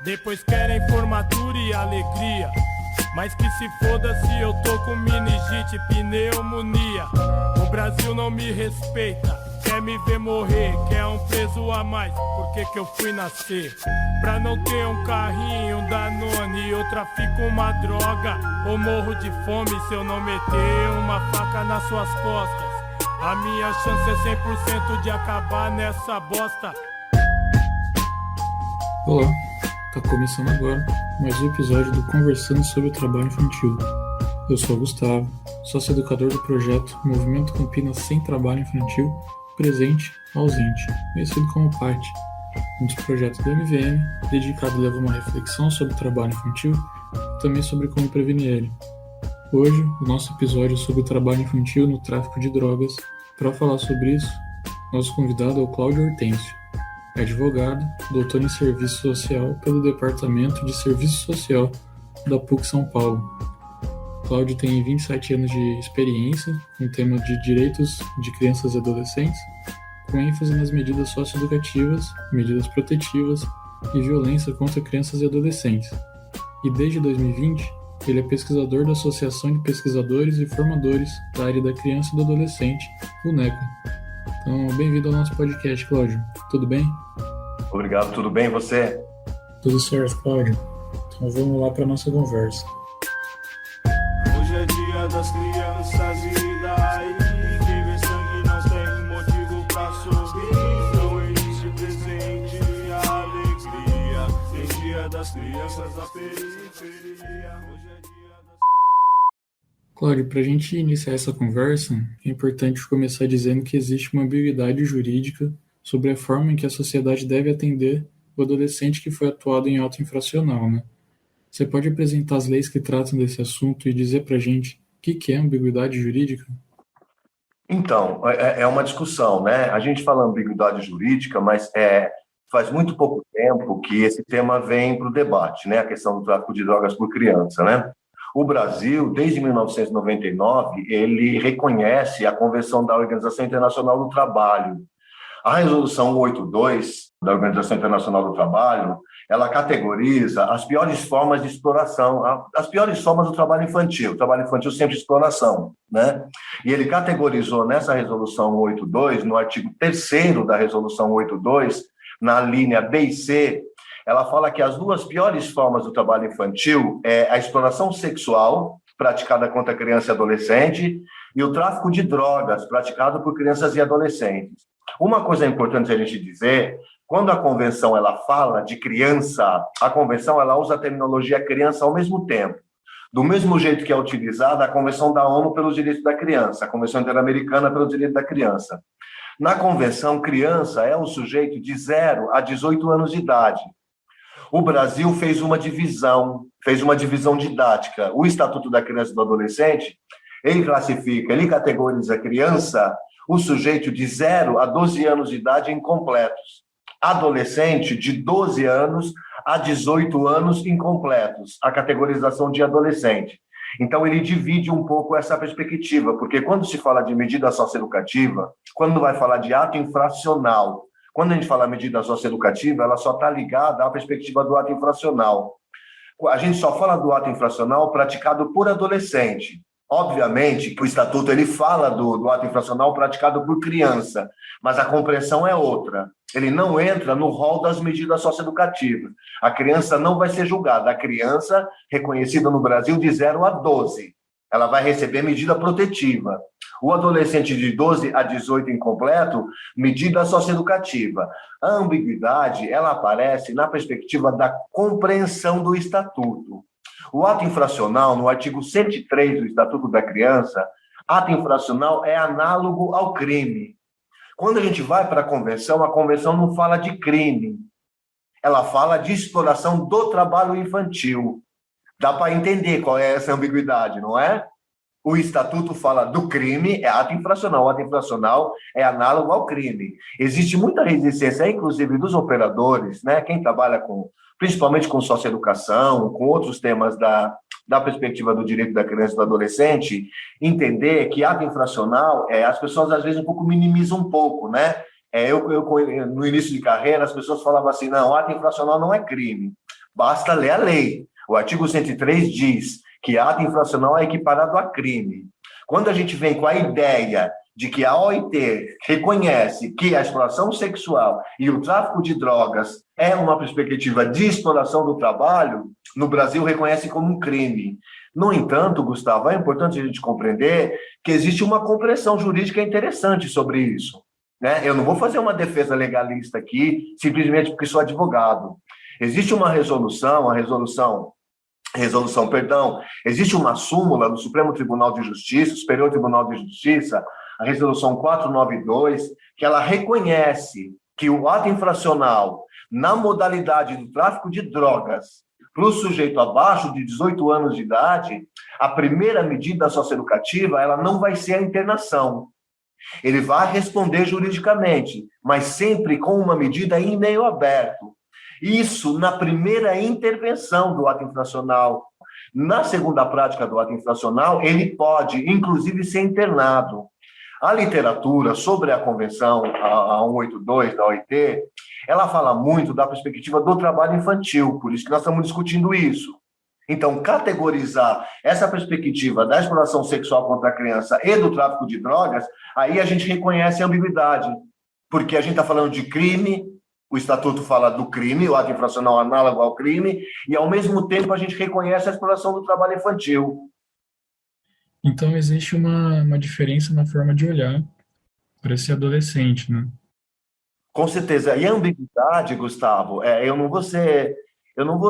Depois querem formatura e alegria, mas que se foda se eu tô com meningite e pneumonia. O Brasil não me respeita, quer me ver morrer, quer um preso a mais, por que eu fui nascer? Pra não ter um carrinho, um Danone, eu trafico uma droga, ou morro de fome se eu não meter uma faca nas suas costas. A minha chance é 100% de acabar nessa bosta. Olá, tá começando agora mais um episódio do Conversando sobre o Trabalho Infantil. Eu sou o Gustavo, sócio educador do projeto Movimento Campinas Sem Trabalho Infantil, presente, ausente, conhecido como PAT, um dos projetos do MVM, dedicado a levar uma reflexão sobre o trabalho infantil e também sobre como prevenir ele. Hoje, o nosso episódio é sobre o trabalho infantil no tráfico de drogas. Para falar sobre isso, nosso convidado é o Cláudio Hortêncio, advogado, doutor em Serviço Social pelo Departamento de Serviço Social da PUC São Paulo. Cláudio tem 27 anos de experiência com o tema de direitos de crianças e adolescentes, com ênfase nas medidas socioeducativas, medidas protetivas e violência contra crianças e adolescentes. E desde 2020, ele é pesquisador da Associação de Pesquisadores e Formadores da área da criança e do adolescente, o NECA. Então, bem-vindo ao nosso podcast, Cláudio. Tudo bem? Obrigado, tudo bem, e você? Tudo certo, Cláudio. Então vamos lá para a nossa conversa. Hoje é dia das crianças e daí quem vê sangue não tem motivo pra sorrir. Então esse presente a alegria. Tem dia das crianças da periferia. Hoje é dia das... Cláudio, para a gente iniciar essa conversa, é importante começar dizendo que existe uma ambiguidade jurídica sobre a forma em que a sociedade deve atender o adolescente que foi atuado em ato infracional, né? Você pode apresentar as leis que tratam desse assunto e dizer para a gente o que é ambiguidade jurídica? Então, é uma discussão, né? A gente fala ambiguidade jurídica, mas faz muito pouco tempo que esse tema vem para o debate, né? A questão do tráfico de drogas por criança, né? O Brasil, desde 1999, ele reconhece a Convenção da Organização Internacional do Trabalho. A Resolução 182 da Organização Internacional do Trabalho, ela categoriza as piores formas de exploração, as piores formas do trabalho infantil. O trabalho infantil sempre exploração, né? E ele categorizou nessa Resolução 182, no artigo 3º da Resolução 182, na linha B e C, ela fala que as duas piores formas do trabalho infantil é a exploração sexual, praticada contra criança e adolescente, e o tráfico de drogas, praticado por crianças e adolescentes. Uma coisa importante a gente dizer, quando a convenção ela fala de criança, a convenção ela usa a terminologia criança ao mesmo tempo. Do mesmo jeito que é utilizada a Convenção da ONU pelos Direitos da Criança, a Convenção Interamericana pelos Direitos da Criança. Na convenção, criança é um sujeito de 0 a 18 anos de idade. O Brasil fez uma divisão didática. O Estatuto da Criança e do Adolescente, ele classifica, ele categoriza a criança, o sujeito de 0 a 12 anos de idade incompletos. Adolescente de 12 anos a 18 anos incompletos, a categorização de adolescente. Então, ele divide um pouco essa perspectiva, porque quando se fala de medida socioeducativa, quando vai falar de ato infracional, quando a gente fala medida socioeducativa, ela só está ligada à perspectiva do ato infracional. A gente só fala do ato infracional praticado por adolescente. Obviamente que o Estatuto ele fala do ato infracional praticado por criança, mas a compreensão é outra. Ele não entra no rol das medidas socioeducativas. A criança não vai ser julgada. A criança, reconhecida no Brasil, de 0 a 12, ela vai receber medida protetiva. O adolescente de 12 a 18 incompleto, medida socioeducativa. A ambiguidade, ela aparece na perspectiva da compreensão do Estatuto. O ato infracional, no artigo 103 do Estatuto da Criança, ato infracional é análogo ao crime. Quando a gente vai para a convenção não fala de crime. Ela fala de exploração do trabalho infantil. Dá para entender qual é essa ambiguidade, não é? O Estatuto fala do crime, é ato infracional. O ato infracional é análogo ao crime. Existe muita resistência, inclusive dos operadores, né? Quem trabalha principalmente com socioeducação, com outros temas da perspectiva do direito da criança e do adolescente, entender que ato infracional, as pessoas às vezes um pouco minimizam um pouco, né? No início de carreira, as pessoas falavam assim, não, ato infracional não é crime. Basta ler a lei. O artigo 103 diz que ato infracional é equiparado a crime. Quando a gente vem com a ideia de que a OIT reconhece que a exploração sexual e o tráfico de drogas é uma perspectiva de exploração do trabalho, no Brasil reconhece como um crime. No entanto, Gustavo, é importante a gente compreender que existe uma compreensão jurídica interessante sobre isso, né? Eu não vou fazer uma defesa legalista aqui, simplesmente porque sou advogado. Existe uma existe uma súmula do Supremo Tribunal de Justiça, Superior Tribunal de Justiça, a resolução 492, que ela reconhece que o ato infracional na modalidade do tráfico de drogas para o sujeito abaixo de 18 anos de idade, a primeira medida socioeducativa, ela não vai ser a internação. Ele vai responder juridicamente, mas sempre com uma medida em meio aberto. Isso na primeira intervenção do ato infracional. Na segunda prática do ato infracional, ele pode, inclusive, ser internado. A literatura sobre a Convenção a 182 da OIT, ela fala muito da perspectiva do trabalho infantil, por isso que nós estamos discutindo isso. Então, categorizar essa perspectiva da exploração sexual contra a criança e do tráfico de drogas, aí a gente reconhece a ambiguidade, porque a gente está falando de crime, o Estatuto fala do crime, o ato infracional análogo ao crime, e, ao mesmo tempo, a gente reconhece a exploração do trabalho infantil. Então, existe uma diferença na forma de olhar para esse adolescente, né? Com certeza. E a ambiguidade, Gustavo, eu não vou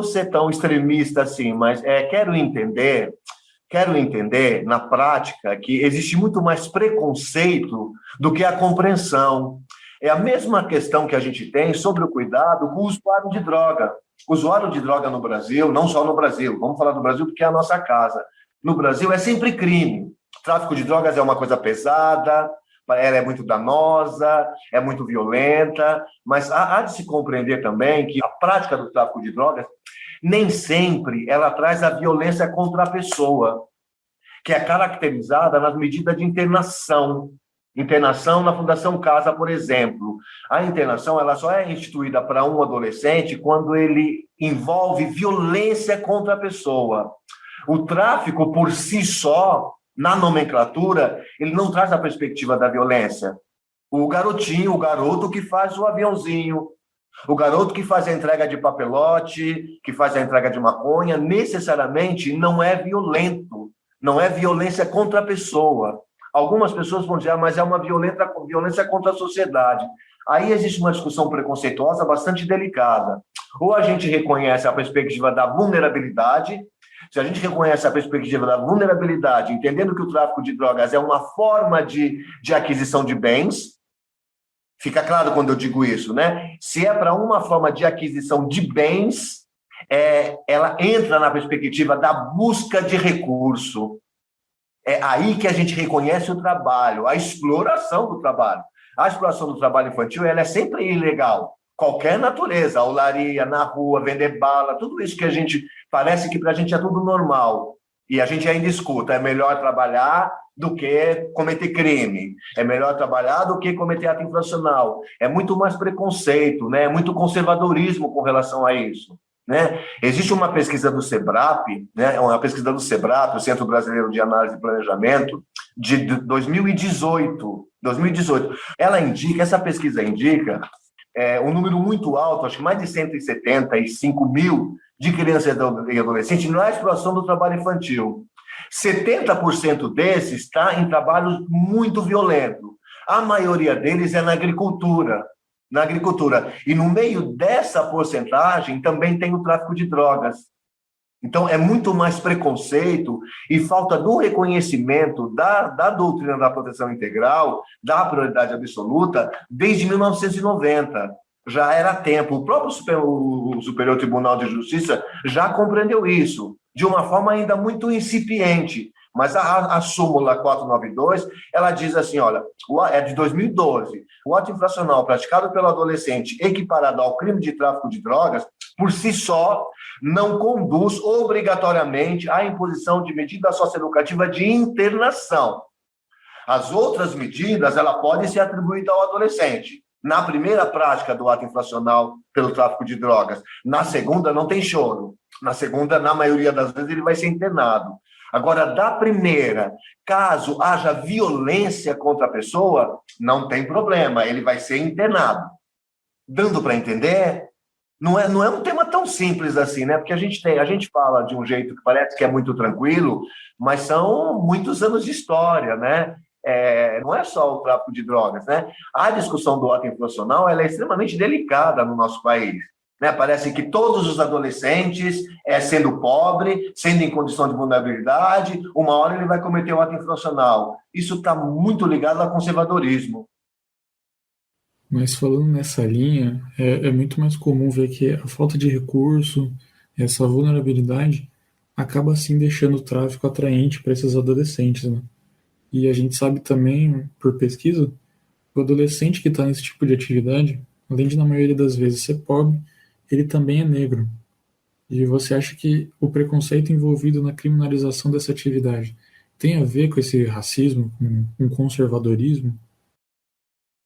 ser tão extremista assim, mas quero entender na prática que existe muito mais preconceito do que a compreensão. É a mesma questão que a gente tem sobre o cuidado com o usuário de droga. O usuário de droga no Brasil, não só no Brasil, vamos falar do Brasil porque é a nossa casa. No Brasil é sempre crime. Tráfico de drogas é uma coisa pesada, ela é muito danosa, é muito violenta, mas há de se compreender também que a prática do tráfico de drogas nem sempre ela traz a violência contra a pessoa, que é caracterizada nas medidas de internação. Internação na Fundação Casa, por exemplo. A internação ela só é instituída para um adolescente quando ele envolve violência contra a pessoa. O tráfico, por si só, na nomenclatura, ele não traz a perspectiva da violência. O garotinho, o garoto que faz o aviãozinho, o garoto que faz a entrega de papelote, que faz a entrega de maconha, necessariamente não é violento, não é violência contra a pessoa. Algumas pessoas vão dizer, mas é uma violência contra a sociedade. Aí existe uma discussão preconceituosa bastante delicada. Ou a gente reconhece a perspectiva da vulnerabilidade. Se a gente reconhece a perspectiva da vulnerabilidade, entendendo que o tráfico de drogas é uma forma de aquisição de bens, fica claro quando eu digo isso, né? Se é para uma forma de aquisição de bens, ela entra na perspectiva da busca de recurso. É aí que a gente reconhece o trabalho, a exploração do trabalho. A exploração do trabalho infantil ela é sempre ilegal. Qualquer natureza, olaria, na rua, vender bala, tudo isso que a gente... Parece que para a gente é tudo normal. E a gente ainda escuta, é melhor trabalhar do que cometer crime. É melhor trabalhar do que cometer ato infracional. É muito mais preconceito, né? É muito conservadorismo com relação a isso. Né? Existe uma pesquisa do SEBRAP, né? Uma pesquisa do SEBRAP, o Centro Brasileiro de Análise e Planejamento, de 2018. Essa pesquisa indica um número muito alto, acho que mais de 175 mil de crianças e adolescentes na exploração do trabalho infantil. 70% desses está em trabalhos muito violentos. A maioria deles é na agricultura. E no meio dessa porcentagem também tem o tráfico de drogas. Então, é muito mais preconceito e falta do reconhecimento da doutrina da proteção integral, da prioridade absoluta, desde 1990. Já era tempo. O próprio Superior Tribunal de Justiça já compreendeu isso, de uma forma ainda muito incipiente. Mas a súmula 492, ela diz assim, olha, é de 2012, o ato infracional praticado pelo adolescente equiparado ao crime de tráfico de drogas, por si só, não conduz obrigatoriamente à imposição de medida socioeducativa de internação. As outras medidas, ela pode ser atribuída ao adolescente. Na primeira prática do ato infracional pelo tráfico de drogas. Na segunda, não tem choro. Na segunda, na maioria das vezes, ele vai ser internado. Agora, da primeira, caso haja violência contra a pessoa, não tem problema, ele vai ser internado. Dando para entender? Não é um tema tão simples assim, né? Porque a gente fala de um jeito que parece que é muito tranquilo, mas são muitos anos de história, né? Não é só o tráfico de drogas, né? A discussão do ato infracional ela é extremamente delicada no nosso país. Né? Parece que todos os adolescentes, sendo pobre, sendo em condição de vulnerabilidade, uma hora ele vai cometer o ato infracional. Isso está muito ligado ao conservadorismo. Mas falando nessa linha, é muito mais comum ver que a falta de recurso, essa vulnerabilidade, acaba assim deixando o tráfico atraente para esses adolescentes, né? E a gente sabe também, por pesquisa, o adolescente que está nesse tipo de atividade, além de na maioria das vezes ser pobre, ele também é negro. E você acha que o preconceito envolvido na criminalização dessa atividade tem a ver com esse racismo, com conservadorismo?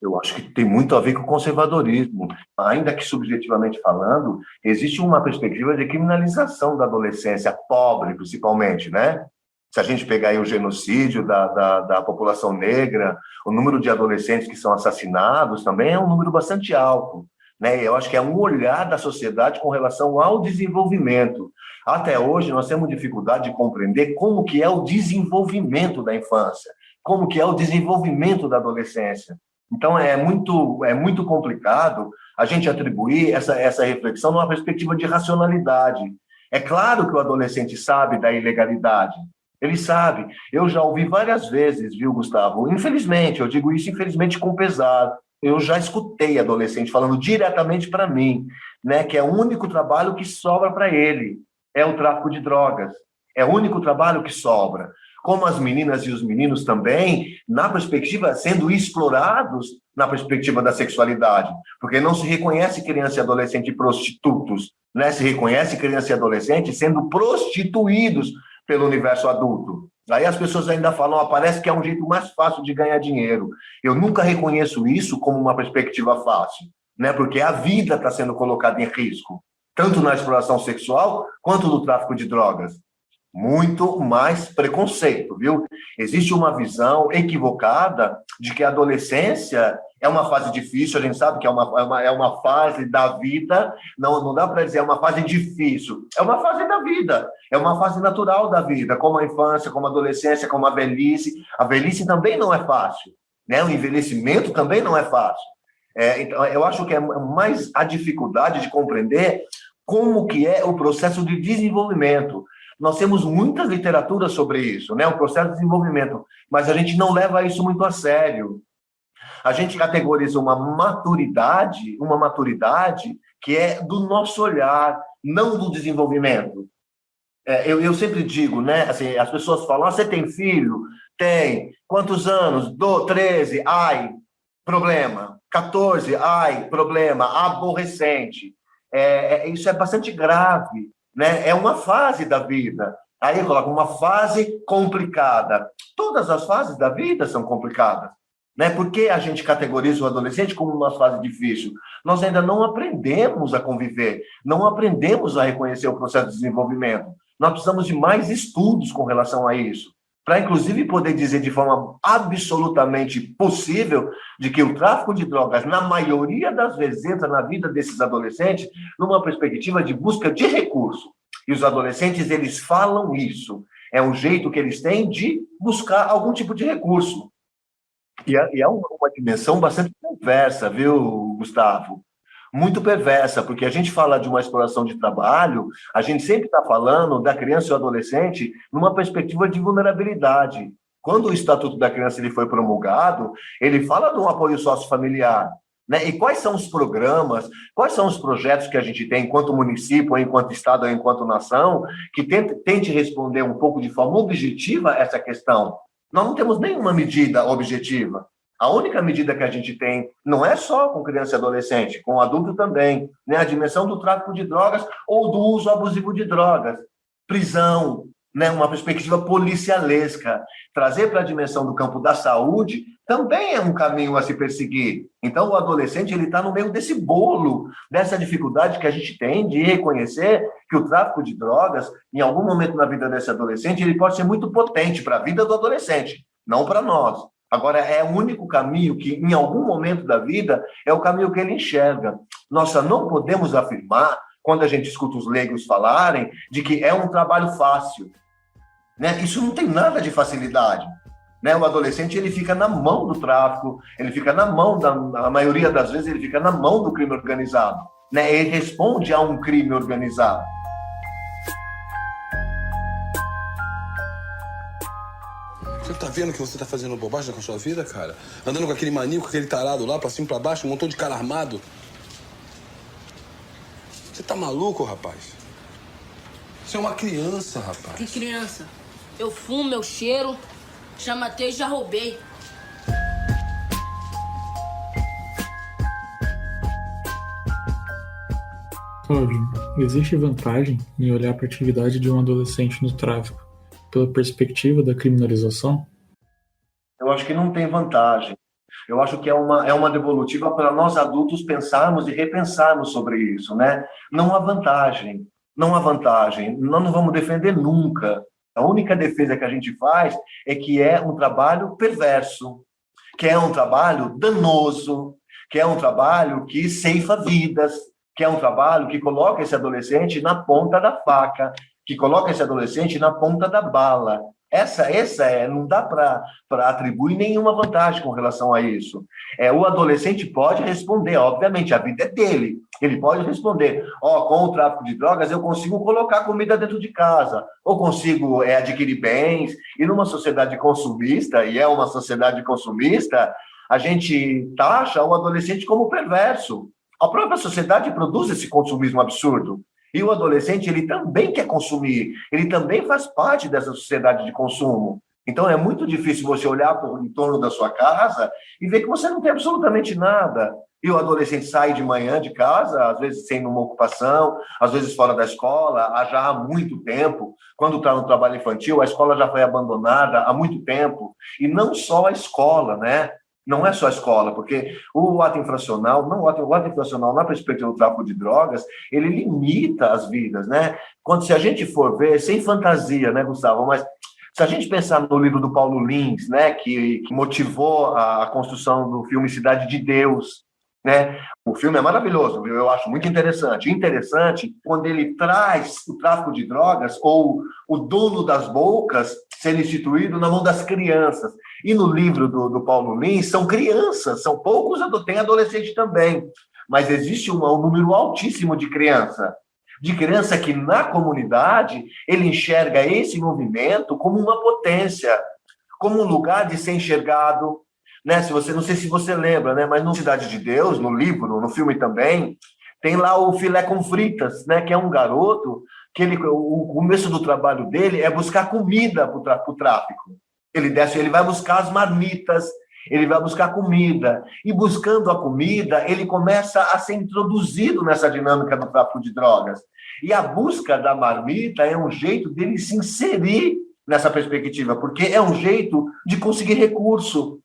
Eu acho que tem muito a ver com o conservadorismo. Ainda que subjetivamente falando, existe uma perspectiva de criminalização da adolescência pobre, principalmente, né? Se a gente pegar aí o genocídio da população negra, o número de adolescentes que são assassinados também é um número bastante alto. Né? Eu acho que é um olhar da sociedade com relação ao desenvolvimento. Até hoje, nós temos dificuldade de compreender como que é o desenvolvimento da infância, como que é o desenvolvimento da adolescência. Então, é muito complicado a gente atribuir essa reflexão numa perspectiva de racionalidade. É claro que o adolescente sabe da ilegalidade, ele sabe. Eu já ouvi várias vezes, viu, Gustavo? Infelizmente, eu digo isso infelizmente com pesar. Eu já escutei adolescente falando diretamente para mim, né, que é o único trabalho que sobra para ele, é o tráfico de drogas. É o único trabalho que sobra. Como as meninas e os meninos também, na perspectiva, sendo explorados na perspectiva da sexualidade, porque não se reconhece criança e adolescente prostitutos, né? Se reconhece criança e adolescente sendo prostituídos pelo universo adulto. Aí as pessoas ainda falam, parece que é um jeito mais fácil de ganhar dinheiro. Eu nunca reconheço isso como uma perspectiva fácil, né? Porque a vida está sendo colocada em risco, tanto na exploração sexual quanto no tráfico de drogas. Muito mais preconceito, viu? Existe uma visão equivocada de que a adolescência é uma fase difícil, a gente sabe que é uma fase da vida, não dá para dizer é uma fase difícil, é uma fase da vida, é uma fase natural da vida, como a infância, como a adolescência, como a velhice. A velhice também não é fácil, né? O envelhecimento também não é fácil. Então, eu acho que é mais a dificuldade de compreender como que é o processo de desenvolvimento. Nós temos muitas literaturas sobre isso, né? O processo de desenvolvimento, mas a gente não leva isso muito a sério. A gente categoriza uma maturidade que é do nosso olhar, não do desenvolvimento. Eu sempre digo, né? Assim, as pessoas falam, você tem filho? Tem. Quantos anos? 13, ai, problema. 14, ai, problema. Aborrecente. Isso é bastante grave. Né? É uma fase da vida. Aí coloca uma fase complicada. Todas as fases da vida são complicadas. Né? Por que a gente categoriza o adolescente como uma fase difícil? Nós ainda não aprendemos a conviver, não aprendemos a reconhecer o processo de desenvolvimento. Nós precisamos de mais estudos com relação a isso, para inclusive poder dizer de forma absolutamente possível de que o tráfico de drogas, na maioria das vezes, entra na vida desses adolescentes numa perspectiva de busca de recurso. E os adolescentes, eles falam isso. É um jeito que eles têm de buscar algum tipo de recurso. E é uma dimensão bastante perversa, viu, Gustavo? Muito perversa, porque a gente fala de uma exploração de trabalho, a gente sempre está falando da criança e do adolescente numa perspectiva de vulnerabilidade. Quando o Estatuto da Criança ele foi promulgado, ele fala de um apoio sociofamiliar. Né? E quais são os programas, quais são os projetos que a gente tem enquanto município, ou enquanto Estado, ou enquanto nação, que tente responder um pouco de forma objetiva essa questão? Nós não temos nenhuma medida objetiva. A única medida que a gente tem não é só com criança e adolescente, com adulto também, né? A dimensão do tráfico de drogas ou do uso abusivo de drogas. Prisão, né, uma perspectiva policialesca. Trazer para a dimensão do campo da saúde também é um caminho a se perseguir. Então, o adolescente ele está no meio desse bolo, dessa dificuldade que a gente tem de reconhecer que o tráfico de drogas, em algum momento na vida desse adolescente, ele pode ser muito potente para a vida do adolescente, não para nós. Agora, é o único caminho que, em algum momento da vida, é o caminho que ele enxerga. Nós só não podemos afirmar, quando a gente escuta os leigos falarem, de que é um trabalho fácil. Né? Isso não tem nada de facilidade. Né? O adolescente ele fica na mão do tráfico, ele fica na mão, a maioria das vezes, ele fica na mão do crime organizado. Né? Ele responde a um crime organizado. Você tá vendo que você tá fazendo bobagem com a sua vida, cara? Andando com aquele maníaco, aquele tarado lá, pra cima e pra baixo, um montão de cara armado. Você tá maluco, rapaz? Você é uma criança, rapaz. Que criança? Eu fumo, eu cheiro, já matei, já roubei. Cláudio, existe vantagem em olhar para a atividade de um adolescente no tráfico pela perspectiva da criminalização? Eu acho que não tem vantagem. Eu acho que é uma devolutiva para nós adultos pensarmos e repensarmos sobre isso, né? Não há vantagem, não há vantagem. Nós não vamos defender nunca. A única defesa que a gente faz é que é um trabalho perverso, que é um trabalho danoso, que é um trabalho que ceifa vidas, que é um trabalho que coloca esse adolescente na ponta da faca, que coloca esse adolescente na ponta da bala. Essa não dá para atribuir nenhuma vantagem com relação a isso. O adolescente pode responder, obviamente, a vida é dele. Ele pode responder, com o tráfico de drogas eu consigo colocar comida dentro de casa, ou consigo adquirir bens, e numa sociedade consumista, e é uma sociedade consumista, a gente taxa o adolescente como perverso. A própria sociedade produz esse consumismo absurdo. E o adolescente, ele também quer consumir, ele também faz parte dessa sociedade de consumo. Então, é muito difícil você olhar para o entorno da sua casa e ver que você não tem absolutamente nada. E o adolescente sai de manhã de casa, às vezes sem uma ocupação, às vezes fora da escola, já há muito tempo. Quando está no trabalho infantil, a escola já foi abandonada há muito tempo. E não só a escola, né? Não é só a escola, porque o ato infracional, na perspectiva do tráfico de drogas, ele limita as vidas, né? Se a gente for ver, sem fantasia, né, Gustavo? Mas se a gente pensar no livro do Paulo Lins, né, que motivou a construção do filme Cidade de Deus, né? O filme é maravilhoso, eu acho muito interessante. Interessante quando ele traz o tráfico de drogas ou o dono das bocas sendo instituído na mão das crianças. E no livro do Paulo Lins, são crianças, são poucos, tem adolescente também, mas existe um número altíssimo de criança que na comunidade ele enxerga esse movimento como uma potência, como um lugar de ser enxergado, né? Não sei se você lembra, né? Mas no Cidade de Deus, no livro, no filme também, tem lá o Filé com Fritas, né? Que é um garoto que o começo do trabalho dele é buscar comida para o tráfico. Ele vai buscar as marmitas, ele vai buscar comida. E buscando a comida, ele começa a ser introduzido nessa dinâmica do tráfico de drogas. E a busca da marmita é um jeito dele se inserir nessa perspectiva, porque é um jeito de conseguir recurso.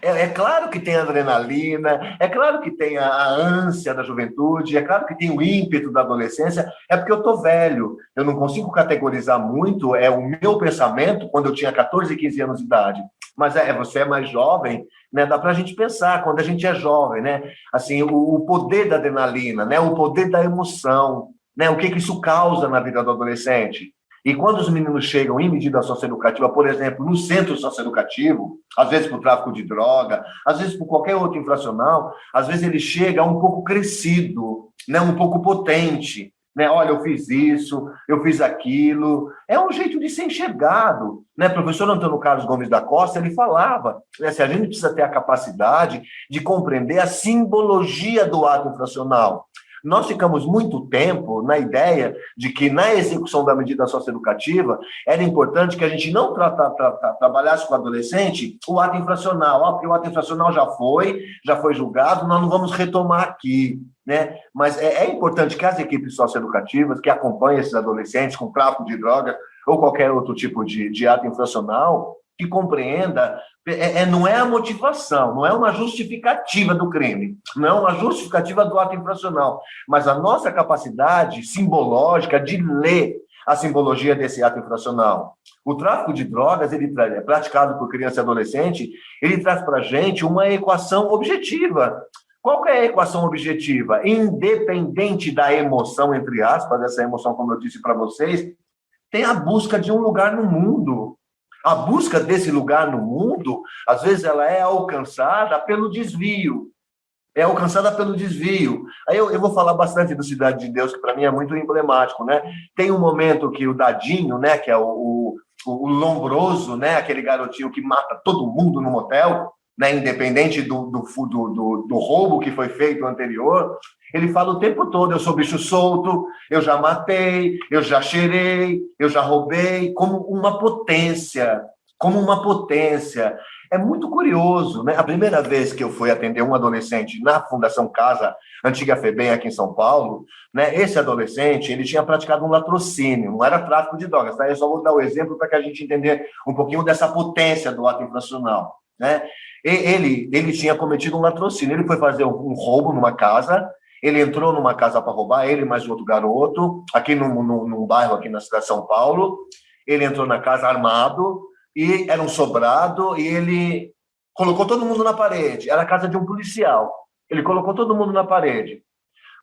É claro que tem a adrenalina, é claro que tem a ânsia da juventude, é claro que tem o ímpeto da adolescência, é porque eu estou velho, eu não consigo categorizar muito, é o meu pensamento quando eu tinha 14, 15 anos de idade, mas você é mais jovem, né? Dá para a gente pensar, quando a gente é jovem, né? Assim, o poder da adrenalina, né? O poder da emoção, né? O que isso causa na vida do adolescente. E quando os meninos chegam em medida socioeducativa, por exemplo, no centro socioeducativo, às vezes por tráfico de droga, às vezes por qualquer outro infracional, às vezes ele chega um pouco crescido, né, um pouco potente, né? Olha, eu fiz isso, eu fiz aquilo. É um jeito de ser enxergado, né? O professor Antônio Carlos Gomes da Costa, ele falava, né, se a gente precisa ter a capacidade de compreender a simbologia do ato infracional. Nós ficamos muito tempo na ideia de que, na execução da medida socioeducativa, era importante que a gente não trabalhasse com o adolescente o ato infracional, porque o ato infracional já foi julgado, nós não vamos retomar aqui, né? Mas é importante que as equipes socioeducativas que acompanham esses adolescentes com tráfico de drogas ou qualquer outro tipo de ato infracional, que compreenda, não é a motivação, não é uma justificativa do crime, não é uma justificativa do ato infracional, mas a nossa capacidade simbológica de ler a simbologia desse ato infracional. O tráfico de drogas, ele é praticado por criança e adolescente, ele traz para a gente uma equação objetiva. Qual que é a equação objetiva? Independente da emoção, entre aspas, essa emoção, como eu disse para vocês, tem a busca de um lugar no mundo. A busca desse lugar no mundo, às vezes, ela é alcançada pelo desvio. É alcançada pelo desvio. Aí eu vou falar bastante do Cidade de Deus, que para mim é muito emblemático, né? Tem um momento que o Dadinho, né, que é o Lombroso, né, aquele garotinho que mata todo mundo no motel, né, independente do roubo que foi feito anterior, ele fala o tempo todo, eu sou bicho solto, eu já matei, eu já cheirei, eu já roubei, como uma potência. É muito curioso, né? A primeira vez que eu fui atender um adolescente na Fundação Casa, antiga FEBEM, aqui em São Paulo, né? Esse adolescente, ele tinha praticado um latrocínio, não era tráfico de drogas, tá? Eu só vou dar o exemplo para que a gente entender um pouquinho dessa potência do ato infracional, né? Ele tinha cometido um latrocínio, ele foi fazer um roubo numa casa, ele entrou numa casa para roubar, ele mais outro garoto, aqui num bairro aqui na cidade de São Paulo, ele entrou na casa armado, e era um sobrado, e ele colocou todo mundo na parede. Era a casa de um policial. Ele colocou todo mundo na parede.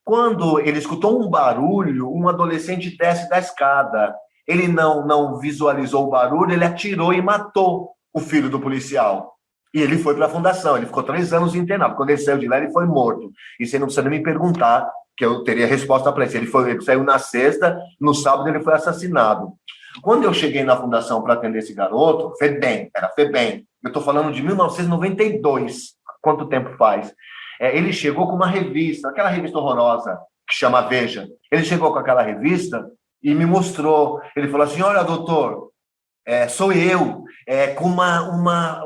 Quando ele escutou um barulho, um adolescente desce da escada. Ele não visualizou o barulho, ele atirou e matou o filho do policial. E ele foi para a fundação, ele ficou 3 anos internado. Quando ele saiu de lá, ele foi morto. E você não precisa nem me perguntar, que eu teria resposta para isso. Ele saiu na sexta, no sábado ele foi assassinado. Quando eu cheguei na fundação para atender esse garoto, era FEBEM, eu estou falando de 1992, quanto tempo faz? Ele chegou com uma revista, aquela revista horrorosa, que chama Veja. Ele chegou com aquela revista e me mostrou. Ele falou assim, olha, doutor, sou eu, com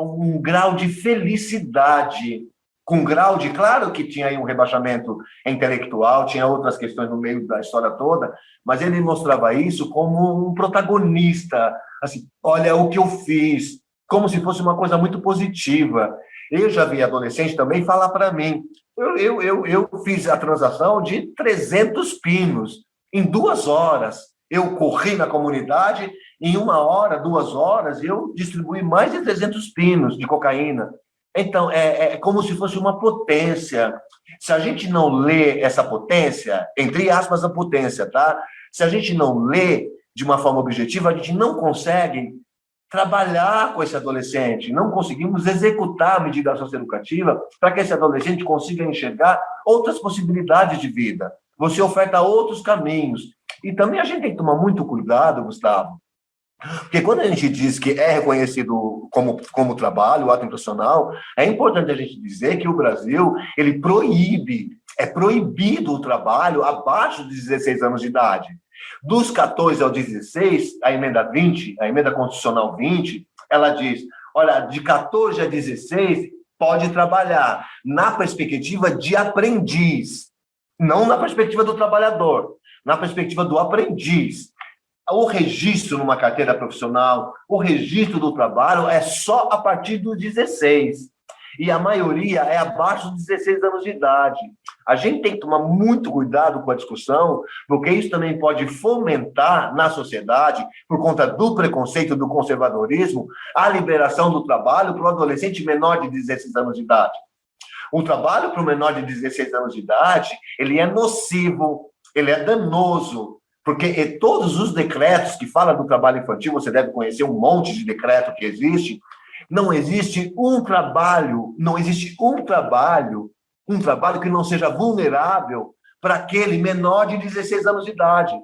um grau de felicidade, com um grau de... Claro que tinha aí um rebaixamento intelectual, tinha outras questões no meio da história toda, mas ele mostrava isso como um protagonista, assim, olha o que eu fiz, como se fosse uma coisa muito positiva. Eu já vi adolescente também falar para mim, eu fiz a transação de 300 pinos em 2 horas. Eu corri na comunidade, em 1 hora, 2 horas, eu distribuí mais de 300 pinos de cocaína. Então, é como se fosse uma potência. Se a gente não lê essa potência, entre aspas, a potência, tá? Se a gente não lê de uma forma objetiva, a gente não consegue trabalhar com esse adolescente, não conseguimos executar a medida socioeducativa para que esse adolescente consiga enxergar outras possibilidades de vida. Você oferta outros caminhos. E também a gente tem que tomar muito cuidado, Gustavo, porque quando a gente diz que é reconhecido como trabalho, o ato infracional, é importante a gente dizer que o Brasil, ele é proibido o trabalho abaixo de 16 anos de idade. Dos 14 ao 16, a emenda 20, a emenda constitucional 20, ela diz, olha, de 14 a 16, pode trabalhar na perspectiva de aprendiz, não na perspectiva do trabalhador, na perspectiva do aprendiz. O registro numa carteira profissional, o registro do trabalho é só a partir dos 16. E a maioria é abaixo dos 16 anos de idade. A gente tem que tomar muito cuidado com a discussão, porque isso também pode fomentar na sociedade, por conta do preconceito, do conservadorismo, a liberação do trabalho para o adolescente menor de 16 anos de idade. O trabalho para o menor de 16 anos de idade, ele é nocivo, ele é danoso, porque todos os decretos que falam do trabalho infantil, você deve conhecer um monte de decreto que existe, não existe um trabalho que não seja vulnerável para aquele menor de 16 anos de idade.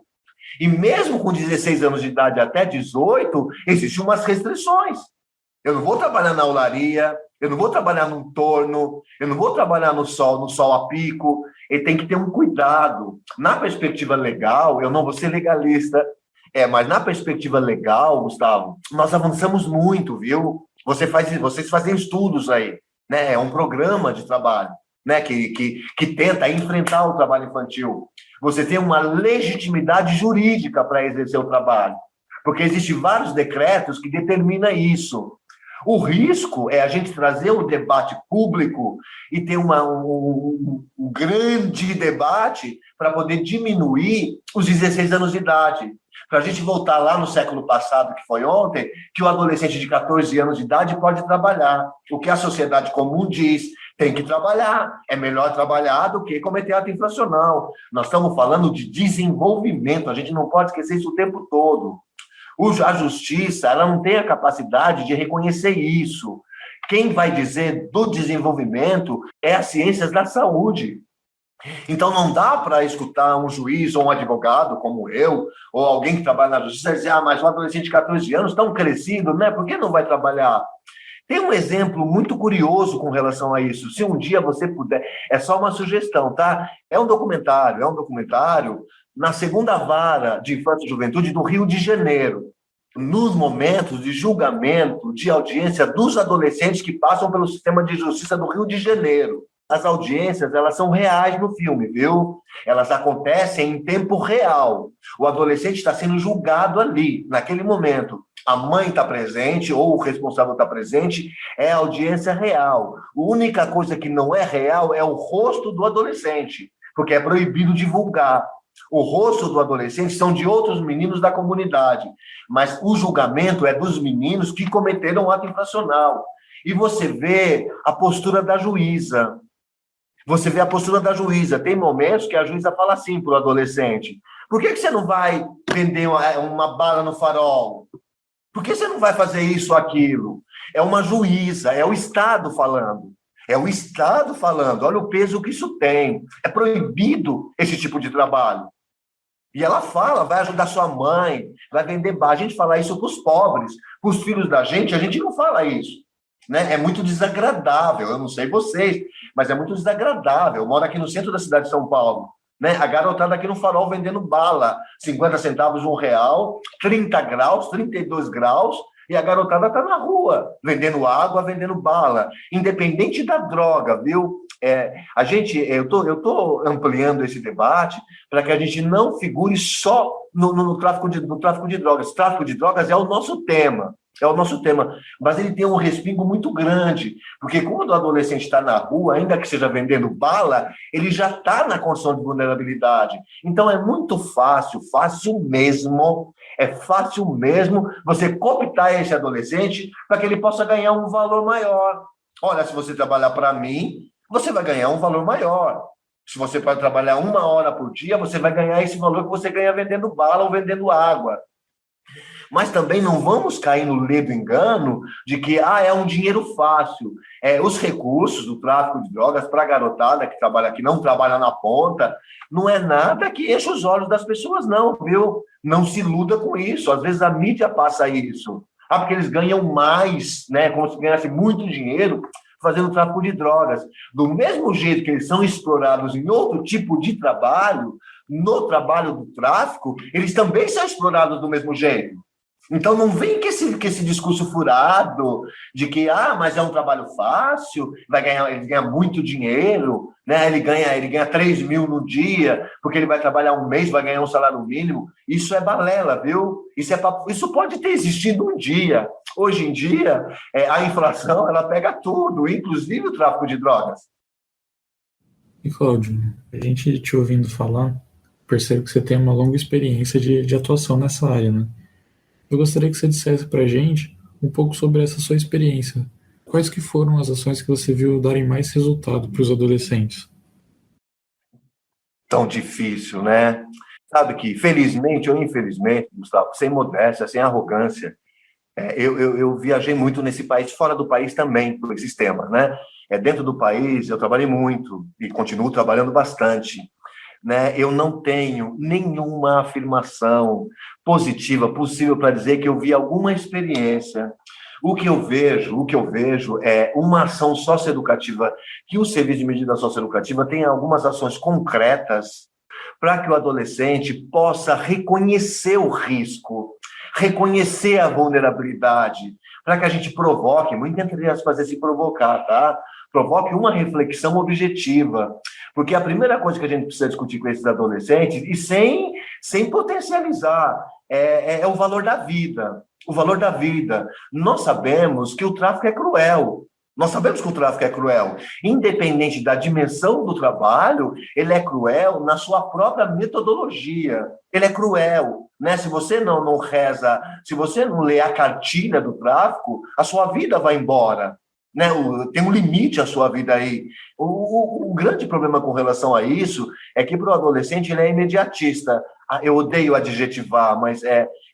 E mesmo com 16 anos de idade até 18, existem umas restrições. Eu não vou trabalhar na olaria, eu não vou trabalhar num torno, eu não vou trabalhar no sol a pico. Ele tem que ter um cuidado. Na perspectiva legal, eu não vou ser legalista, mas na perspectiva legal, Gustavo, nós avançamos muito, viu? Vocês fazem estudos aí, né? É um programa de trabalho, né? Que tenta enfrentar o trabalho infantil. Você tem uma legitimidade jurídica para exercer o trabalho. porque existem vários decretos que determinam isso. O risco é a gente trazer o debate público e ter um grande debate para poder diminuir os 16 anos de idade. Para a gente voltar lá no século passado, que foi ontem, que o adolescente de 14 anos de idade pode trabalhar. O que a sociedade comum diz, tem que trabalhar. É melhor trabalhar do que cometer ato infracional. Nós estamos falando de desenvolvimento, a gente não pode esquecer isso o tempo todo. A justiça, ela não tem a capacidade de reconhecer isso. Quem vai dizer do desenvolvimento é as ciências da saúde. Então, não dá para escutar um juiz ou um advogado como eu, ou alguém que trabalha na justiça, dizer, mas um adolescente de 14 anos, tão crescido, né? Por que não vai trabalhar? Tem um exemplo muito curioso com relação a isso. Se um dia você puder, é só uma sugestão, tá? É um documentário na segunda vara de infância e juventude do Rio de Janeiro, nos momentos de julgamento, de audiência dos adolescentes que passam pelo sistema de justiça do Rio de Janeiro. As audiências, elas são reais no filme, viu? Elas acontecem em tempo real. O adolescente está sendo julgado ali, naquele momento. A mãe está presente, ou o responsável está presente, é a audiência real. A única coisa que não é real é o rosto do adolescente, porque é proibido divulgar. O rosto do adolescente são de outros meninos da comunidade, mas o julgamento é dos meninos que cometeram um ato infracional. E você vê a postura da juíza. Tem momentos que a juíza fala assim para o adolescente: por que você não vai vender uma bala no farol? Por que você não vai fazer isso ou aquilo? É uma juíza, é o Estado falando. Olha o peso que isso tem. É proibido esse tipo de trabalho. E ela fala, vai ajudar sua mãe, vai vender bar. A gente fala isso para os pobres, para os filhos da gente, a gente não fala isso. Né? É muito desagradável, eu não sei vocês, mas é muito desagradável. Eu moro aqui no centro da cidade de São Paulo. Né? A garotada aqui no farol vendendo bala, 50 centavos, R$1, 30 graus, 32 graus, e a garotada está na rua, vendendo água, vendendo bala, independente da droga, viu? Eu tô ampliando esse debate para que a gente não figure só no tráfico de drogas. Tráfico de drogas é o nosso tema, mas ele tem um respingo muito grande, porque quando o adolescente está na rua, ainda que seja vendendo bala, ele já está na condição de vulnerabilidade. Então é muito fácil mesmo você cooptar esse adolescente para que ele possa ganhar um valor maior. Olha, se você trabalhar para mim, você vai ganhar um valor maior. Se você pode trabalhar 1 hora por dia, você vai ganhar esse valor que você ganha vendendo bala ou vendendo água. Mas também não vamos cair no ledo engano de que é um dinheiro fácil. Os recursos do tráfico de drogas para a garotada que não trabalha na ponta, não é nada que enche os olhos das pessoas, não, viu? Não se iluda com isso. Às vezes a mídia passa isso. Porque eles ganham mais, né? Como se ganhasse muito dinheiro fazendo tráfico de drogas. Do mesmo jeito que eles são explorados em outro tipo de trabalho, no trabalho do tráfico, eles também são explorados do mesmo jeito. Então, não vem com esse discurso furado de que, mas é um trabalho fácil, ele ganha muito dinheiro, né? Ele ganha 3 mil no dia, porque ele vai trabalhar um mês, vai ganhar um salário mínimo. Isso é balela, viu? Isso pode ter existido um dia. Hoje em dia, a inflação, ela pega tudo, inclusive o tráfico de drogas. E, Cláudio, a gente te ouvindo falar, percebe que você tem uma longa experiência de atuação nessa área, né? Eu gostaria que você dissesse para a gente um pouco sobre essa sua experiência. Quais que foram as ações que você viu darem mais resultado para os adolescentes? Tão difícil, né? Sabe que, felizmente ou infelizmente, Gustavo, sem modéstia, sem arrogância, eu viajei muito nesse país, fora do país também, por esses temas, né? Dentro do país, eu trabalhei muito e continuo trabalhando bastante. Né? Eu não tenho nenhuma afirmação positiva possível para dizer que eu vi alguma experiência. O que eu vejo é uma ação socioeducativa, que o Serviço de Medida Socioeducativa tem algumas ações concretas para que o adolescente possa reconhecer o risco, reconhecer a vulnerabilidade, para que a gente provoque, muito entre as fazer se provocar, tá? Provoque uma reflexão objetiva. Porque a primeira coisa que a gente precisa discutir com esses adolescentes, e sem sem potencializar o valor da vida. O valor da vida. Nós sabemos que o tráfico é cruel. Nós sabemos que o tráfico é cruel. Independente da dimensão do trabalho, ele é cruel na sua própria metodologia. Ele é cruel, né? Se você não reza, se você não lê a cartilha do tráfico, a sua vida vai embora. Né? Tem um limite a sua vida aí. O grande problema com relação a isso é que para o adolescente ele é imediatista. Eu odeio adjetivar, mas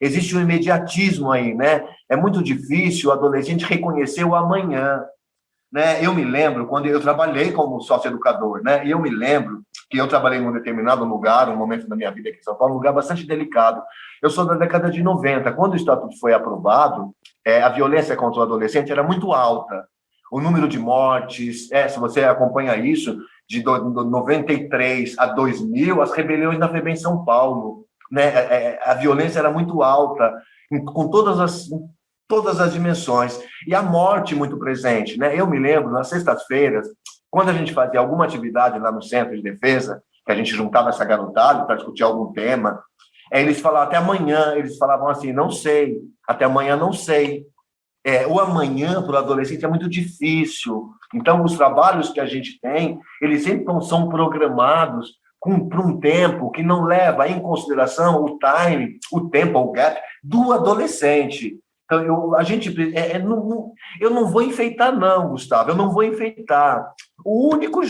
existe um imediatismo aí, né? É muito difícil o adolescente reconhecer o amanhã. Né? Eu me lembro, quando eu trabalhei como sócio-educador, né? Eu me lembro que eu trabalhei em um determinado lugar, um momento da minha vida aqui em São Paulo, um lugar bastante delicado. Eu sou da década de 90. Quando o Estatuto foi aprovado, a violência contra o adolescente era muito alta. O número de mortes, se você acompanha isso, de 93 a 2000, as rebeliões na FEBEM em São Paulo, né? A violência era muito alta, com todas as dimensões, e a morte muito presente, né? Eu me lembro, nas sextas-feiras, quando a gente fazia alguma atividade lá no Centro de Defesa, que a gente juntava essa garotada para discutir algum tema, eles falavam, até amanhã, eles falavam assim, não sei, até amanhã não sei. O amanhã para o adolescente é muito difícil, então os trabalhos que a gente tem, eles sempre são programados para um tempo que não leva em consideração o time, o tempo, o gap do adolescente. Então, eu não vou enfeitar, não, Gustavo, eu não vou enfeitar. O único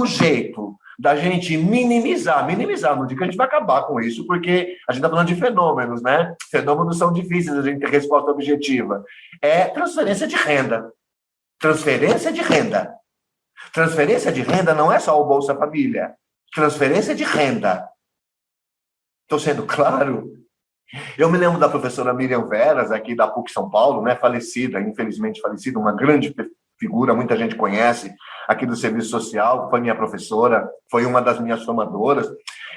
jeito da gente minimizar, não digo que a gente vai acabar com isso, porque a gente está falando de fenômenos, né? Fenômenos são difíceis a gente ter resposta objetiva. É transferência de renda. Transferência de renda. Transferência de renda não é só o Bolsa Família. Transferência de renda. Estou sendo claro? Eu me lembro da professora Miriam Veras, aqui da PUC São Paulo, né, falecida, infelizmente falecida, uma grande figura, muita gente conhece, aqui do Serviço Social, foi minha professora, foi uma das minhas formadoras.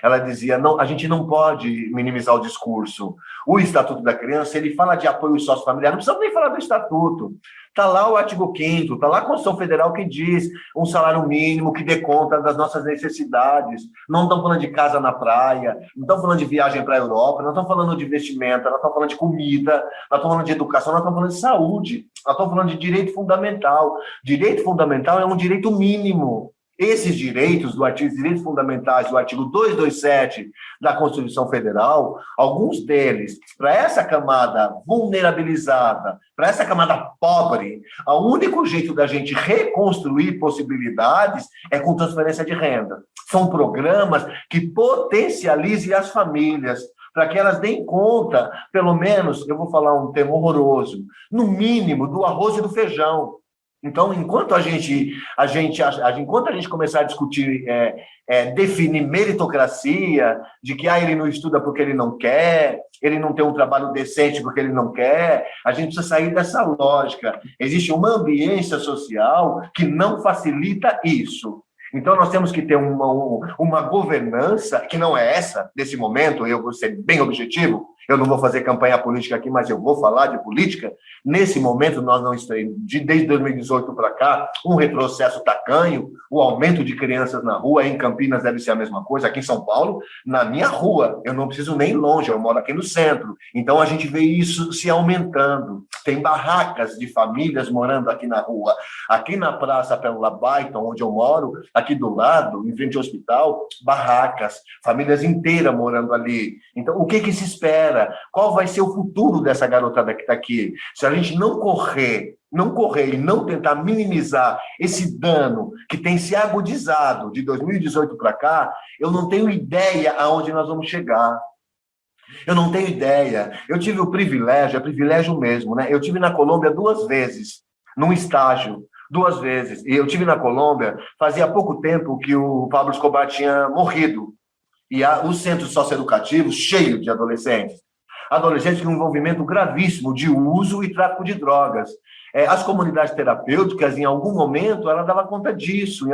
Ela dizia, não, a gente não pode minimizar o discurso. O Estatuto da Criança, ele fala de apoio sociofamiliar, não precisa nem falar do Estatuto. Está lá o artigo 5º, está lá a Constituição Federal que diz um salário mínimo que dê conta das nossas necessidades. Não estão falando de casa na praia, não estão falando de viagem para a Europa, não estão falando de investimento, não estão falando de comida, não estão falando de educação, não estão falando de saúde, não estão falando de direito fundamental. Direito fundamental é um direito mínimo. Esses direitos, direitos fundamentais do artigo 227 da Constituição Federal, alguns deles, para essa camada vulnerabilizada, para essa camada pobre, o único jeito da gente reconstruir possibilidades é com transferência de renda. São programas que potencializem as famílias, para que elas deem conta, pelo menos, eu vou falar um termo horroroso, no mínimo, do arroz e do feijão. Então, enquanto a gente começar a discutir, definir meritocracia, de que ele não estuda porque ele não quer, ele não tem um trabalho decente porque ele não quer, a gente precisa sair dessa lógica. Existe uma ambiência social que não facilita isso. Então, nós temos que ter uma governança, que não é essa, nesse momento, eu vou ser bem objetivo, eu não vou fazer campanha política aqui, mas eu vou falar de política. Nesse momento, nós não estamos, desde 2018 para cá, um retrocesso tacanho, o aumento de crianças na rua, em Campinas deve ser a mesma coisa, aqui em São Paulo, na minha rua, eu não preciso nem ir longe, eu moro aqui no centro. Então, a gente vê isso se aumentando. Tem barracas de famílias morando aqui na rua. Aqui na Praça Pérola Baiton, onde eu moro, aqui do lado, em frente ao hospital, barracas, famílias inteiras morando ali. Então, o que se espera? Qual vai ser o futuro dessa garotada que está aqui? Se a gente não correr e não tentar minimizar esse dano que tem se agudizado de 2018 para cá, eu não tenho ideia aonde nós vamos chegar. Eu não tenho ideia. Eu tive o privilégio, é privilégio mesmo, né? Eu tive na Colômbia 2 vezes, num estágio, 2 vezes. E eu tive na Colômbia, fazia pouco tempo que o Pablo Escobar tinha morrido. E os centros socioeducativos cheios de adolescentes. Adolescentes com um envolvimento gravíssimo de uso e tráfico de drogas. As comunidades terapêuticas, em algum momento, ela dava conta disso,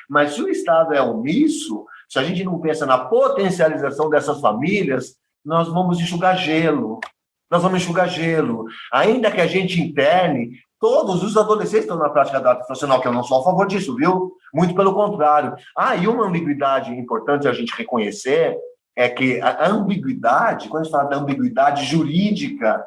Mas se o Estado é omisso, se a gente não pensa na potencialização dessas famílias, nós vamos enxugar gelo. Ainda que a gente interne Todos os adolescentes estão na prática da arte profissional, que eu não sou a favor disso, viu? Muito pelo contrário. E uma ambiguidade importante a gente reconhecer é que a ambiguidade, quando a gente fala da ambiguidade jurídica,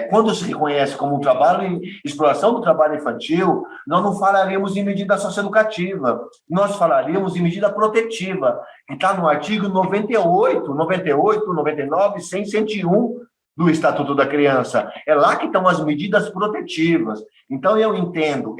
quando se reconhece como um trabalho, exploração do trabalho infantil, nós não falaríamos em medida socioeducativa, nós falaríamos em medida protetiva, que está no artigo 98, 99, 100, 101 do Estatuto da Criança. É lá que estão as medidas protetivas. Então, eu entendo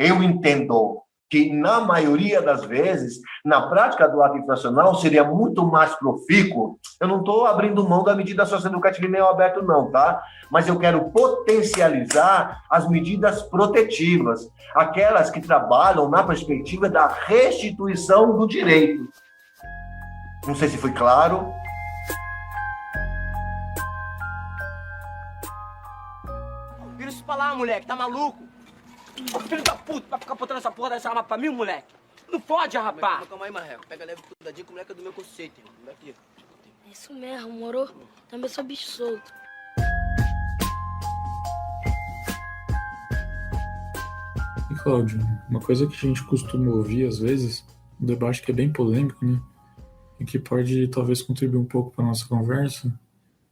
que, na maioria das vezes, na prática do ato infracional, seria muito mais profícuo. Eu não estou abrindo mão da medida socioeducativa em meio aberto, não, tá? Mas eu quero potencializar as medidas protetivas, aquelas que trabalham na perspectiva da restituição do direito. Não sei se foi claro. Vira isso pra lá, moleque, tá maluco? Ô, filho da puta, vai ficar botando essa porra dessa arma pra mim, moleque? Não pode, rapaz. Calma aí, Marreco. Pega leve cuidadinho que o moleque é do meu conceito, irmão. Daqui. É isso mesmo, moro? Também sou bicho solto. E, Cláudio, uma coisa que a gente costuma ouvir às vezes, um debate que é bem polêmico, né? E que pode talvez contribuir um pouco para a nossa conversa.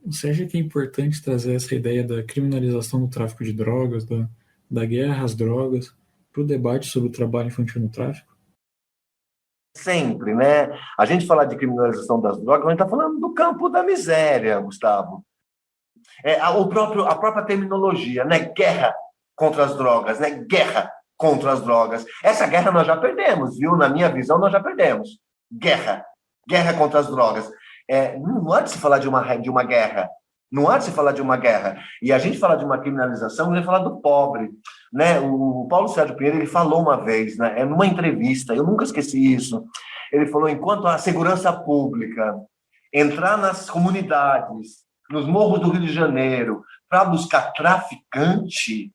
Você acha que é importante trazer essa ideia da criminalização do tráfico de drogas, da guerra às drogas, para o debate sobre o trabalho infantil no tráfico? Sempre, né? A gente falar de criminalização das drogas, a gente está falando do campo da miséria, Gustavo. A própria terminologia, né? Guerra contra as drogas, né? Guerra contra as drogas. Essa guerra nós já perdemos, viu? Na minha visão, nós já perdemos. Guerra contra as drogas. Não há de se falar de uma guerra. Não há de se falar de uma guerra. E a gente falar de uma criminalização, ele fala do pobre, né? O Paulo Sérgio Pinheiro, ele falou uma vez, né? Numa entrevista, eu nunca esqueci isso, ele falou, enquanto a segurança pública entrar nas comunidades, nos morros do Rio de Janeiro, para buscar traficante,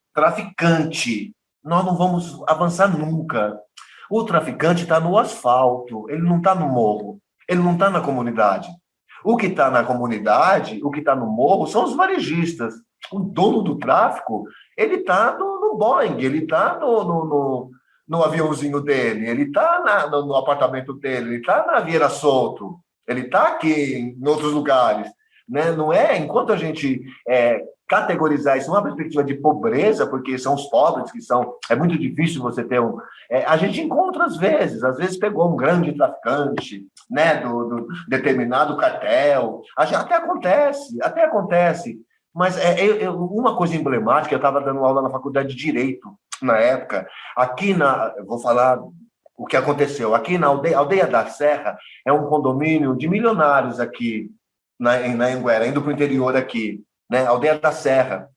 nós não vamos avançar nunca. O traficante está no asfalto, ele não está no morro, ele não está na comunidade. O que está na comunidade, o que está no morro, são os varejistas. O dono do tráfico, ele está no Boeing, ele está no aviãozinho dele, ele está no apartamento dele, ele está na Vieira Solto, ele está aqui em outros lugares. Né? Não é, enquanto a gente categorizar isso numa perspectiva de pobreza, porque são os pobres que são... É muito difícil você ter um... a gente encontra às vezes pegou um grande traficante, né, do determinado cartel. Até acontece. Mas uma coisa emblemática, eu estava dando aula na faculdade de Direito, na época, eu vou falar o que aconteceu. Aqui na Aldeia da Serra, é um condomínio de milionários aqui, na Anguera, indo para o interior aqui, né? Aldeia da Serra.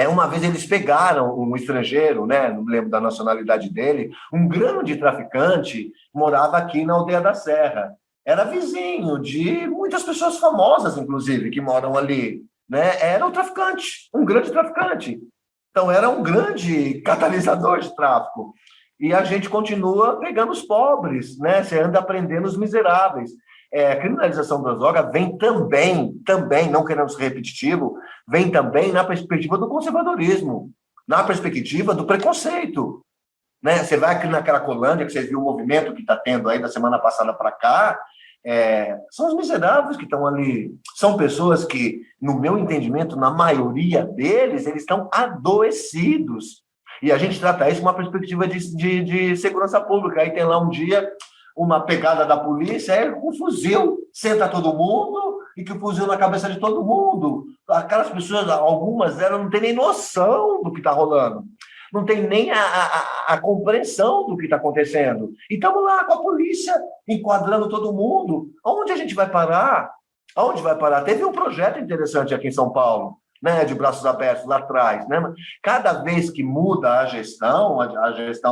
Uma vez eles pegaram um estrangeiro, né? Não me lembro da nacionalidade dele, um grande traficante, morava aqui na Aldeia da Serra. Era vizinho de muitas pessoas famosas, inclusive, que moram ali, né? Era um traficante, um grande traficante. Então, era um grande catalisador de tráfico. E a gente continua pegando os pobres, né? Você anda prendendo os miseráveis. A criminalização das drogas vem também, não querendo ser repetitivo, vem também na perspectiva do conservadorismo, na perspectiva do preconceito. Né? Você vai aqui na Cracolândia, que vocês viram o movimento que está tendo aí da semana passada para cá, são os miseráveis que estão ali. São pessoas que, no meu entendimento, na maioria deles, eles estão adoecidos. E a gente trata isso com uma perspectiva de segurança pública. Aí tem lá um dia uma pegada da polícia, um fuzil, senta todo mundo, e que o fuzil na cabeça de todo mundo. Aquelas pessoas, algumas delas não têm nem noção do que está rolando. Não tem nem a compreensão do que está acontecendo. E estamos lá com a polícia, enquadrando todo mundo. Onde a gente vai parar? Aonde vai parar? Teve um projeto interessante aqui em São Paulo, né, de braços abertos lá atrás. Né? Cada vez que muda a gestão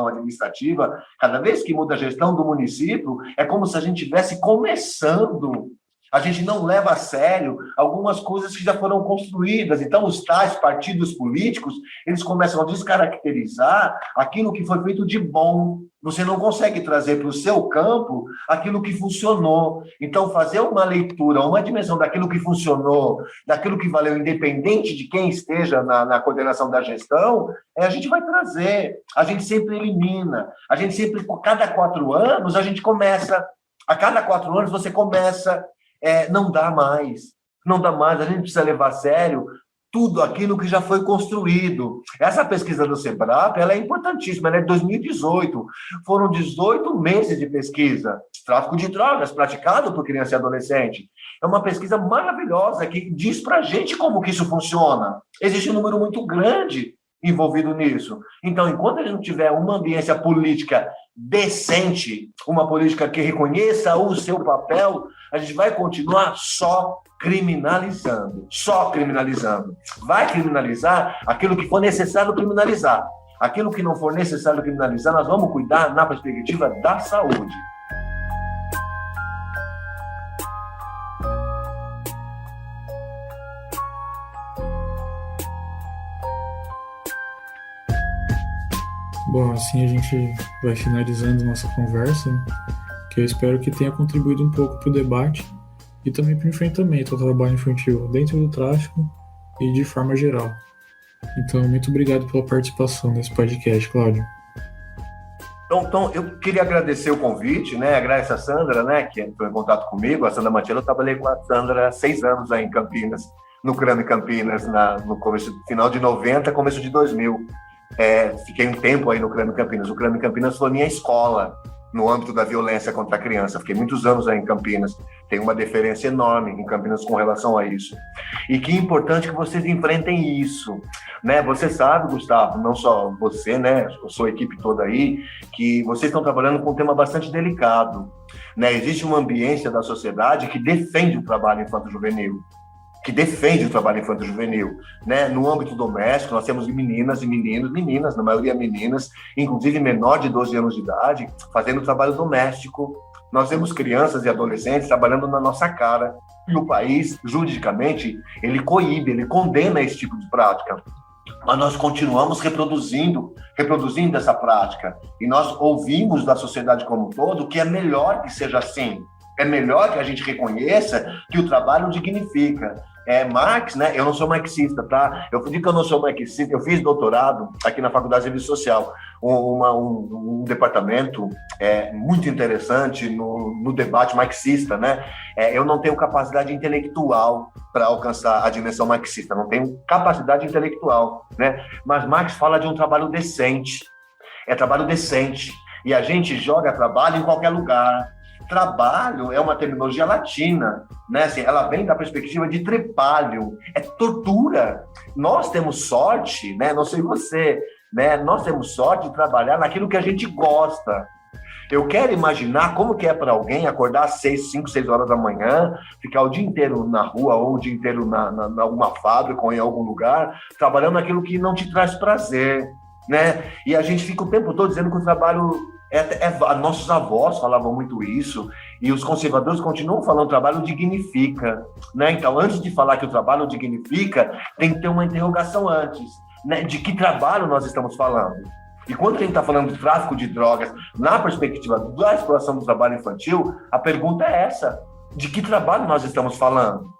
administrativa, cada vez que muda a gestão do município, é como se a gente estivesse começando A gente não leva a sério algumas coisas que já foram construídas. Então, os tais partidos políticos, eles começam a descaracterizar aquilo que foi feito de bom. Você não consegue trazer para o seu campo aquilo que funcionou. Então, fazer uma leitura, uma dimensão daquilo que funcionou, daquilo que valeu, independente de quem esteja na coordenação da gestão, a gente vai trazer. A gente sempre elimina. A gente sempre, cada 4 anos, a gente começa. A cada 4 anos, você começa... não dá mais, a gente precisa levar a sério tudo aquilo que já foi construído. Essa pesquisa do SEBRAP, ela é importantíssima, ela é de 2018, foram 18 meses de pesquisa, tráfico de drogas praticado por criança e adolescente, é uma pesquisa maravilhosa que diz pra gente como que isso funciona, existe um número muito grande envolvido nisso. Então, enquanto a gente não tiver uma ambiência política decente, uma política que reconheça o seu papel, a gente vai continuar só criminalizando. Vai criminalizar aquilo que for necessário criminalizar. Aquilo que não for necessário criminalizar, nós vamos cuidar na perspectiva da saúde. Bom, assim a gente vai finalizando nossa conversa, né? Que eu espero que tenha contribuído um pouco para o debate e também para o enfrentamento ao trabalho infantil dentro do tráfico e de forma geral. Então, muito obrigado pela participação nesse podcast, Cláudio. Então, eu queria agradecer o convite, né? Agradecer a Sandra, né, que entrou em contato comigo. A Sandra Matiello, eu trabalhei com a Sandra há 6 anos aí em Campinas, no CRAME Campinas, no final de 90, começo de 2000. Fiquei um tempo aí no CRAME Campinas. O CRAME Campinas foi minha escola no âmbito da violência contra a criança. Fiquei muitos anos aí em Campinas. Tenho uma deferência enorme em Campinas com relação a isso. E que importante que vocês enfrentem isso, né? Você sabe, Gustavo, não só você, né? A sua equipe toda aí, que vocês estão trabalhando com um tema bastante delicado, né? Existe uma ambiência da sociedade que defende o trabalho infanto-juvenil. Né? No âmbito doméstico, nós temos meninas e meninas, na maioria meninas, inclusive menor de 12 anos de idade, fazendo trabalho doméstico. Nós temos crianças e adolescentes trabalhando na nossa cara. E o país, juridicamente, ele coíbe, ele condena esse tipo de prática. Mas nós continuamos reproduzindo essa prática. E nós ouvimos da sociedade como um todo que é melhor que seja assim. É melhor que a gente reconheça que o trabalho dignifica. Marx, né? Eu não sou marxista, tá? Eu digo que eu não sou marxista. Eu fiz doutorado aqui na Faculdade de Serviço Social, um departamento muito interessante no debate marxista, né? Eu não tenho capacidade intelectual para alcançar a dimensão marxista, não tenho capacidade intelectual, né? Mas Marx fala de um trabalho decente. Trabalho decente. E a gente joga trabalho em qualquer lugar. Trabalho é uma terminologia latina, né? Assim, ela vem da perspectiva de trepalho, é tortura. Nós temos sorte, né? Não sei você, né? Nós temos sorte de trabalhar naquilo que a gente gosta. Eu quero imaginar como que é para alguém acordar às 5, 6 horas da manhã, ficar o dia inteiro na rua ou o dia inteiro na alguma fábrica ou em algum lugar, trabalhando naquilo que não te traz prazer, né? E a gente fica o tempo todo dizendo que o trabalho... nossos avós falavam muito isso, e os conservadores continuam falando que o trabalho dignifica, né? Então, antes de falar que o trabalho dignifica, tem que ter uma interrogação antes, né? De que trabalho nós estamos falando? E quando a gente está falando de tráfico de drogas, na perspectiva da exploração do trabalho infantil, a pergunta é essa: de que trabalho nós estamos falando?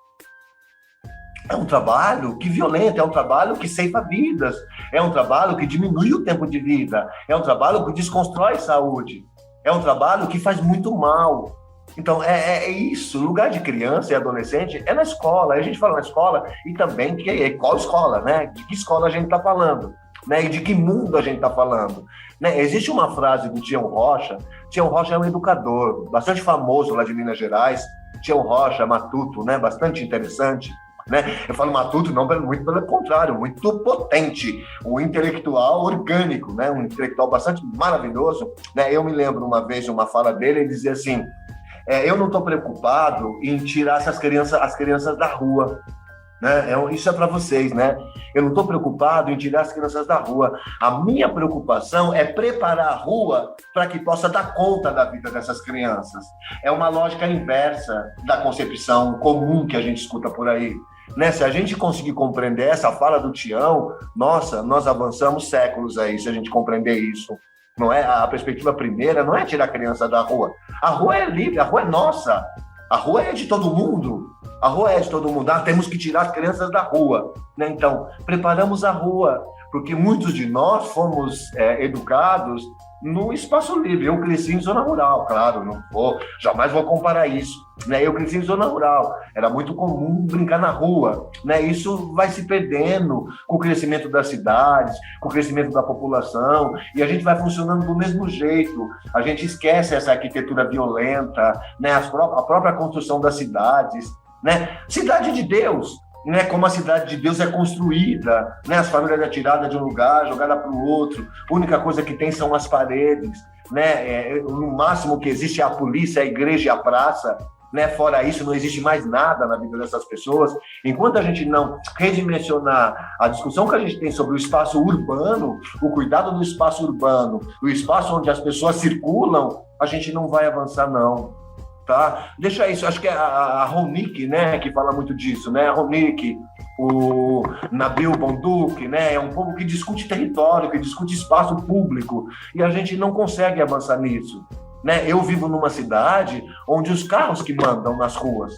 É um trabalho que violenta, é um trabalho que ceifa vidas, é um trabalho que diminui o tempo de vida, é um trabalho que desconstrói saúde, é um trabalho que faz muito mal. Então, é isso, o lugar de criança e adolescente é na escola. A gente fala na escola e também qual escola, né? De que escola a gente está falando, né? E de que mundo a gente está falando, né? Existe uma frase do Tião Rocha. Tião Rocha é um educador bastante famoso lá de Minas Gerais. Tião Rocha, matuto, né? Bastante interessante. Né? Eu falo matuto não muito pelo contrário, muito potente, um intelectual orgânico, né? Um intelectual bastante maravilhoso, né? Eu me lembro uma vez de uma fala dele, ele dizia assim: eu não estou preocupado em tirar as crianças da rua, né? Isso é para vocês, né? Eu não estou preocupado em tirar as crianças da rua. A minha preocupação é preparar a rua para que possa dar conta da vida dessas crianças. É uma lógica inversa da concepção comum que a gente escuta por aí, né? Se a gente conseguir compreender essa fala do Tião, nossa, nós avançamos séculos aí, se a gente compreender isso. Não é? A perspectiva primeira não é tirar a criança da rua. A rua é livre, a rua é nossa. A rua é de todo mundo. A rua é de todo mundo. Temos que tirar as crianças da rua, né? Então, preparamos a rua, porque muitos de nós fomos educados no espaço livre. Eu cresci em zona rural, claro, jamais vou comparar isso, né? Eu cresci em zona rural, era muito comum brincar na rua, né? Isso vai se perdendo com o crescimento das cidades, com o crescimento da população, e a gente vai funcionando do mesmo jeito. A gente esquece essa arquitetura violenta, né? A própria construção das cidades, né? Cidade de Deus, né, como a cidade de Deus é construída, né, as famílias atiradas de um lugar, jogadas para o outro, a única coisa que tem são as paredes, né, no máximo que existe é a polícia, a igreja e a praça, né, fora isso não existe mais nada na vida dessas pessoas. Enquanto a gente não redimensionar a discussão que a gente tem sobre o espaço urbano, o cuidado do espaço urbano, o espaço onde as pessoas circulam, a gente não vai avançar não. Tá? Deixa isso, acho que é a Ronick, né, que fala muito disso, né? A Ronick, o Nabil Bonduque, né? É um povo que discute território, que discute espaço público, e a gente não consegue avançar nisso, né? Eu vivo numa cidade onde os carros que mandam nas ruas,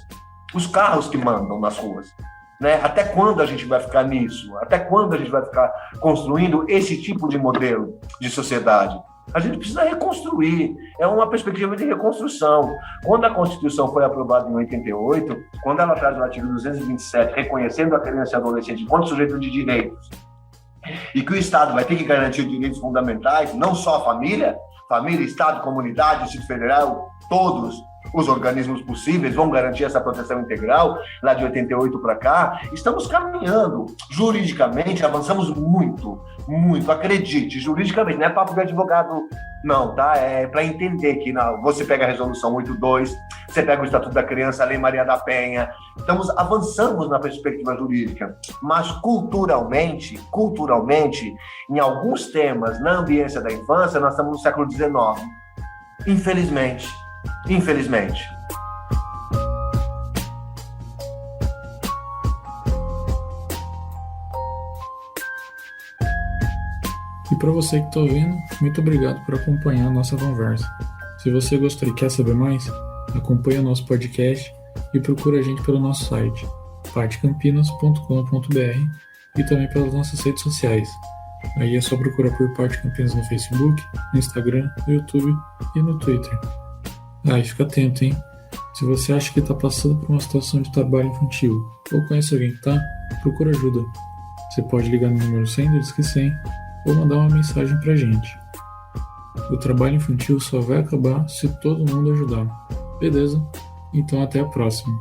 né? Até quando a gente vai ficar nisso? Até quando a gente vai ficar construindo esse tipo de modelo de sociedade? A gente precisa reconstruir, é uma perspectiva de reconstrução. Quando a Constituição foi aprovada em 88, quando ela traz o artigo 227, reconhecendo a criança e adolescente enquanto sujeito de direitos, e que o Estado vai ter que garantir direitos fundamentais, não só a família, Estado, comunidade, Distrito Federal, todos os organismos possíveis vão garantir essa proteção integral, lá de 88 para cá, estamos caminhando. Juridicamente, avançamos muito, acredite, juridicamente, não é papo de advogado, não, tá? É para entender que você pega a Resolução 82, você pega o Estatuto da Criança, a Lei Maria da Penha, avançamos na perspectiva jurídica, mas culturalmente, em alguns temas, na ambiência da infância, nós estamos no século XIX, infelizmente. E para você que está ouvindo, muito obrigado por acompanhar a nossa conversa. Se você gostou e quer saber mais, acompanhe o nosso podcast e procure a gente pelo nosso site, partecampinas.com.br, e também pelas nossas redes sociais. Aí é só procurar por Parte Campinas no Facebook, no Instagram, no YouTube e no Twitter. E fica atento, hein? Se você acha que está passando por uma situação de trabalho infantil ou conhece alguém que está, procura ajuda. Você pode ligar no número 100 do Disque 100 ou mandar uma mensagem pra gente. O trabalho infantil só vai acabar se todo mundo ajudar. Beleza? Então até a próxima.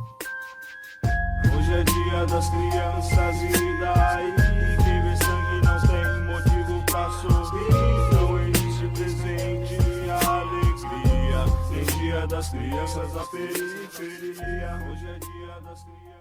Hoje é dia das crianças e daí quem vê sangue não tem motivo pra sorrir. Então existe presente e alegria. Tem dia das crianças na periferia. Hoje é dia das crianças.